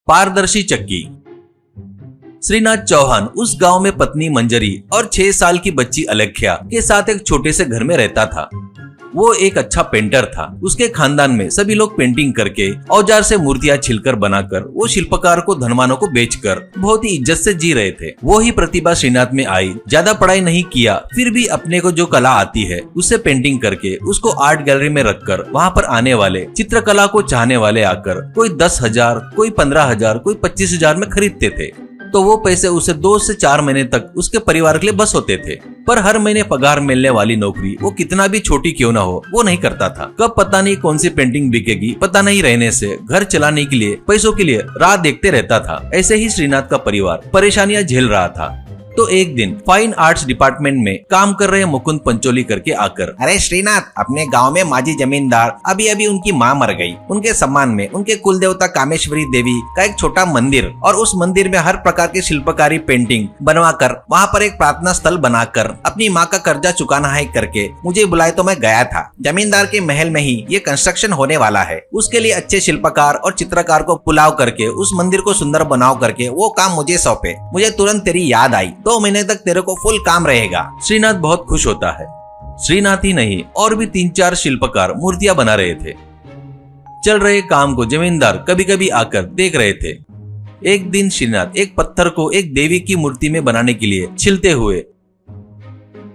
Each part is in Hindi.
पारदर्शी चक्की। श्रीनाथ चौहान उस गांव में पत्नी मंजरी और 6 साल की बच्ची अलेख्या के साथ एक छोटे से घर में रहता था। वो एक अच्छा पेंटर था। उसके खानदान में सभी लोग पेंटिंग करके औजार से मूर्तियां छिलकर बनाकर वो शिल्पकार को धनवानों को बेचकर बहुत ही इज्जत से जी रहे थे। वो ही प्रतिभा श्रीनाथ में आई। ज्यादा पढ़ाई नहीं किया, फिर भी अपने को जो कला आती है उससे पेंटिंग करके उसको आर्ट गैलरी में रखकर वहाँ पर आने वाले चित्रकला को चाहने वाले आकर कोई 10,000, कोई 15,000, कोई 25,000 में खरीदते थे। तो वो पैसे उसे 2 से 4 महीने तक उसके परिवार के लिए बस होते थे। पर हर महीने पगार मिलने वाली नौकरी वो कितना भी छोटी क्यों ना हो वो नहीं करता था। कब पता नहीं कौन सी पेंटिंग बिकेगी पता नहीं रहने से घर चलाने के लिए पैसों के लिए राह देखते रहता था। ऐसे ही श्रीनाथ का परिवार परेशानियां झेल रहा था। तो एक दिन फाइन आर्ट्स डिपार्टमेंट में काम कर रहे मुकुंद पंचोली करके आकर, अरे श्रीनाथ, अपने गांव में माजी जमींदार अभी अभी उनकी माँ मर गई। उनके सम्मान में उनके कुल देवता कामेश्वरी देवी का एक छोटा मंदिर और उस मंदिर में हर प्रकार की शिल्पकारी पेंटिंग बनवाकर वहाँ पर एक प्रार्थना स्थल बनाकर अपनी माँ का कर्जा चुकाना है करके मुझे बुलाए तो मैं गया था। जमींदार के महल में ही ये कंस्ट्रक्शन होने वाला है। उसके लिए अच्छे शिल्पकार और चित्रकार को पुलाव करके उस मंदिर को सुंदर बनाव करके वो काम मुझे सौंपे। मुझे तुरंत तेरी याद आई। 2 महीने तक तेरे को फुल काम रहेगा। श्रीनाथ बहुत खुश होता है। श्रीनाथ ही नहीं और भी 3-4 शिल्पकार मूर्तियां बना रहे थे। चल रहे काम को जमींदार कभी कभी आकर देख रहे थे। एक दिन श्रीनाथ एक पत्थर को एक देवी की मूर्ति में बनाने के लिए छिलते हुए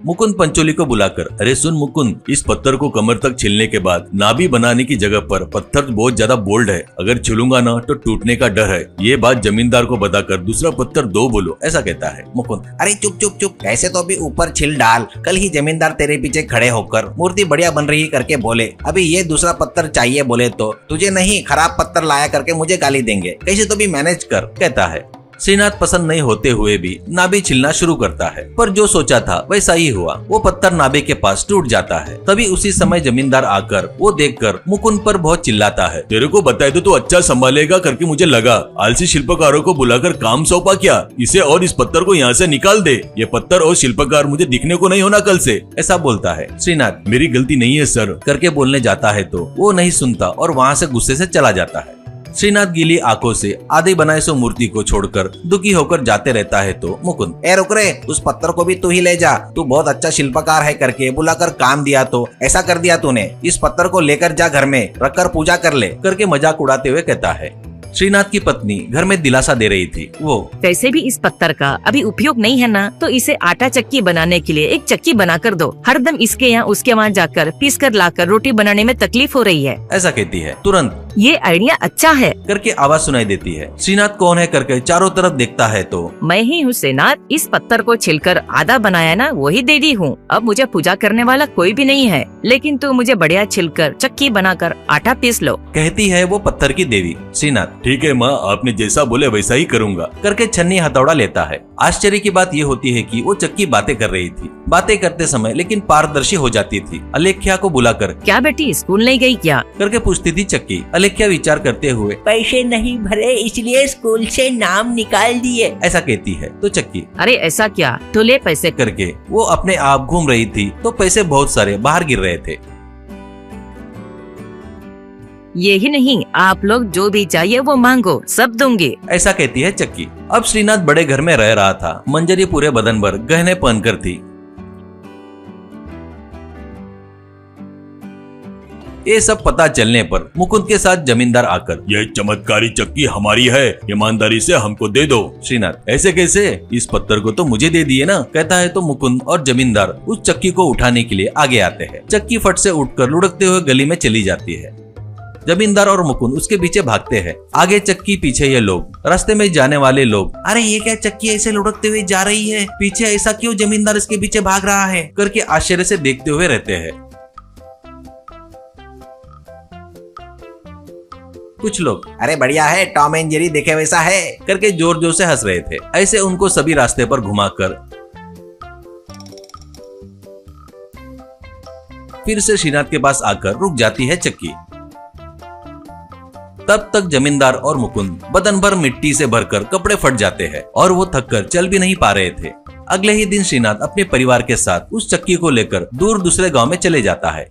मुकुंद पंचोली को बुलाकर, अरे सुन मुकुंद, इस पत्थर को कमर तक छिलने के बाद नाभि बनाने की जगह पर पत्थर बहुत ज्यादा बोल्ड है, अगर छिलूंगा ना तो टूटने का डर है। ये बात जमींदार को बताकर दूसरा पत्थर दो बोलो, ऐसा कहता है। मुकुंद, अरे चुप चुप चुप, ऐसे तो अभी ऊपर छिल डाल। कल ही जमींदार तेरे पीछे खड़े होकर मूर्ति बढ़िया बन रही करके बोले, अभी ये दूसरा पत्थर चाहिए बोले तो तुझे नहीं खराब पत्थर लाया करके मुझे गाली देंगे। कैसे तो भी मैनेज कर, कहता है। श्रीनाथ पसंद नहीं होते हुए भी नाभि छिलना शुरू करता है, पर जो सोचा था वैसा ही हुआ। वो पत्थर नाभि के पास टूट जाता है। तभी उसी समय जमींदार आकर वो देखकर मुकुंद पर बहुत चिल्लाता है, तेरे को बताए तो तू अच्छा संभालेगा करके मुझे लगा। आलसी शिल्पकारों को बुलाकर काम सौंपा क्या? इसे और इस पत्थर को यहाँ से निकाल दे। ये पत्थर और शिल्पकार मुझे दिखने को नहीं होना कल से, ऐसा बोलता है। श्रीनाथ मेरी गलती नहीं है सर करके बोलने जाता है तो वो नहीं सुनता और वहाँ से गुस्से से चला जाता है। श्रीनाथ गीली आंखों से आधे बनाए सो मूर्ति को छोड़कर दुखी होकर जाते रहता है तो मुकुंद, ए रुक रे, उस पत्थर को भी तू ही ले जा। तू बहुत अच्छा शिल्पकार है करके बुलाकर काम दिया तो ऐसा कर दिया तूने। इस पत्थर को लेकर जा घर में रखकर पूजा कर ले करके मजाक उड़ाते हुए कहता है। श्रीनाथ की पत्नी घर में दिलासा दे रही थी। वो, वैसे भी इस पत्थर का अभी उपयोग नहीं है ना, तो इसे आटा चक्की बनाने के लिए एक चक्की बना कर दो। हरदम इसके यहाँ उसके वहाँ जाकर पीस कर लाकर रोटी बनाने में तकलीफ हो रही है, ऐसा कहती है। तुरंत ये आइडिया अच्छा है करके आवाज सुनाई देती है। श्रीनाथ कौन है करके चारों तरफ देखता है तो मैं ही हूँ श्रीनाथ। इस पत्थर को छिलकर आधा बनाया ना, वही देवी हूँ। अब मुझे पूजा करने वाला कोई भी नहीं है, लेकिन तू मुझे बढ़िया छिलकर चक्की बनाकर आटा पीस लो, कहती है वो पत्थर की देवी। श्रीनाथ, ठीक है माँ, आपने जैसा बोले वैसा ही करूँगा करके छन्नी हथौड़ा लेता है। आश्चर्य की बात ये होती है कि वो चक्की बातें कर रही थी। बातें करते समय लेकिन पारदर्शी हो जाती थी। अलेख्या को बुलाकर, क्या बेटी स्कूल नहीं गई क्या करके पूछती थी चक्की। अलेख्या विचार करते हुए, पैसे नहीं भरे इसलिए स्कूल से नाम निकाल दिए, ऐसा कहती है। तो चक्की, अरे ऐसा क्या, तो ले पैसे करके वो अपने आप घूम रही थी तो पैसे बहुत सारे बाहर गिर रहे थे। ये ही नहीं, आप लोग जो भी चाहिए वो मांगो, सब दूंगी, ऐसा कहती है चक्की। अब श्रीनाथ बड़े घर में रह रहा था। मंजरी पूरे बदन भर गहने पहनकर थी। ये सब पता चलने पर मुकुंद के साथ जमींदार आकर, ये चमत्कारी चक्की हमारी है, ईमानदारी से हमको दे दो। श्रीनाथ, ऐसे कैसे? इस पत्थर को तो मुझे दे दिए ना, कहता है। तो मुकुंद और जमींदार उस चक्की को उठाने के लिए आगे आते हैं। चक्की फट से उठकर लुढ़कते हुए गली में चली जाती है। जमींदार और मुकुंद उसके पीछे भागते हैं। आगे चक्की, पीछे ये लोग। रास्ते में जाने वाले लोग, अरे ये क्या चक्की ऐसे लुढ़कते हुए जा रही है, पीछे ऐसा क्यों जमींदार इसके पीछे भाग रहा है करके आश्चर्य से देखते हुए रहते हैं। कुछ लोग, अरे बढ़िया है, टॉम एंड जेरी देखे वैसा है करके जोर जोर से हंस रहे थे। ऐसे उनको सभी रास्ते पर घुमाकर फिर से श्रीनाथ के पास आकर रुक जाती है चक्की। तब तक जमींदार और मुकुंद बदन भर मिट्टी से भरकर कपड़े फट जाते हैं और वो थककर चल भी नहीं पा रहे थे। अगले ही दिन श्रीनाथ अपने परिवार के साथ उस चक्की को लेकर दूर दूसरे गांव में चले जाता है।